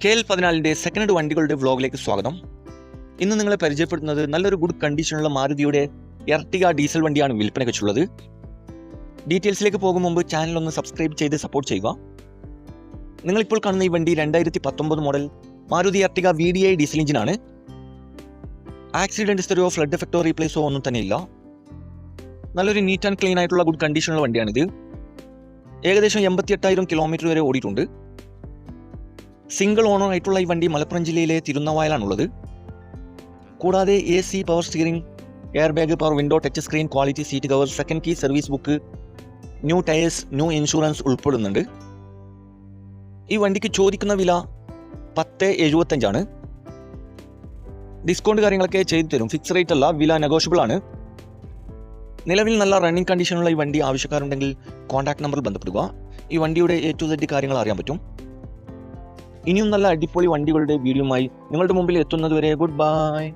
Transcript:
KL14 second വണ്ടികളുടെ വ്ലോഗിലേക്ക് സ്വാഗതം. ഇന്ന് നിങ്ങളെ പരിചയപ്പെടുത്തുന്നത് നല്ലൊരു ഗുഡ് കണ്ടീഷനുള്ള മാരുതിയുടെ എർട്ടിഗ ഡീസൽ വണ്ടിയാണ് വിൽപ്പനയ്ക്ക് വെച്ചുള്ളത്. ഡീറ്റെയിൽസിലേക്ക് പോകും മുമ്പ് ചാനൽ ഒന്ന് സബ്സ്ക്രൈബ് ചെയ്ത് സപ്പോർട്ട് ചെയ്യുക. നിങ്ങളിപ്പോൾ കാണുന്ന ഈ വണ്ടി 2019 model Maruti Ertiga VDI diesel എഞ്ചിനാണ്. ആക്സിഡന്റ് ഹിസ്റ്ററിയോ ഫ്ലഡ് എഫക്റ്റോ റീപ്ലേസോ ഒന്നും തന്നെ ഇല്ല. നല്ലൊരു നീറ്റ് ആൻഡ് ക്ലീൻ ആയിട്ടുള്ള ഗുഡ് കണ്ടീഷനുള്ള വണ്ടിയാണിത്. ഏകദേശം 88,000 കിലോമീറ്റർ വരെ ഓടിയിട്ടുണ്ട്. സിംഗിൾ ഓണർ ആയിട്ടുള്ള ഈ വണ്ടി മലപ്പുറം ജില്ലയിലെ തിരുനവായിലാണുള്ളത്. കൂടാതെ AC, power steering, air bag, power window, touch screen, quality seat cover, second key, service book, new tyres, new insurance ഉൾപ്പെടുന്നുണ്ട്. ഈ വണ്ടിക്ക് ചോദിക്കുന്ന വില 10,75 ഡിസ്കൗണ്ട് കാര്യങ്ങളൊക്കെ ചെയ്തു തരും. ഫിക്സ് റേറ്റ് അല്ല, വില നെഗോഷ്യബിൾ ആണ്. നിലവിൽ നല്ല റണ്ണിങ് കണ്ടീഷനുള്ള ഈ വണ്ടി ആവശ്യക്കാരുണ്ടെങ്കിൽ കോൺടാക്ട് നമ്പറിൽ ബന്ധപ്പെടുക. ഈ വണ്ടിയുടെ A to Z കാര്യങ്ങൾ അറിയാൻ പറ്റും. ഇനിയും നല്ല അടിപൊളി വണ്ടികളുടെ വീഡിയോയുമായി നിങ്ങളുടെ മുമ്പിൽ എത്തുന്നതുവരെ ഗുഡ് ബൈ.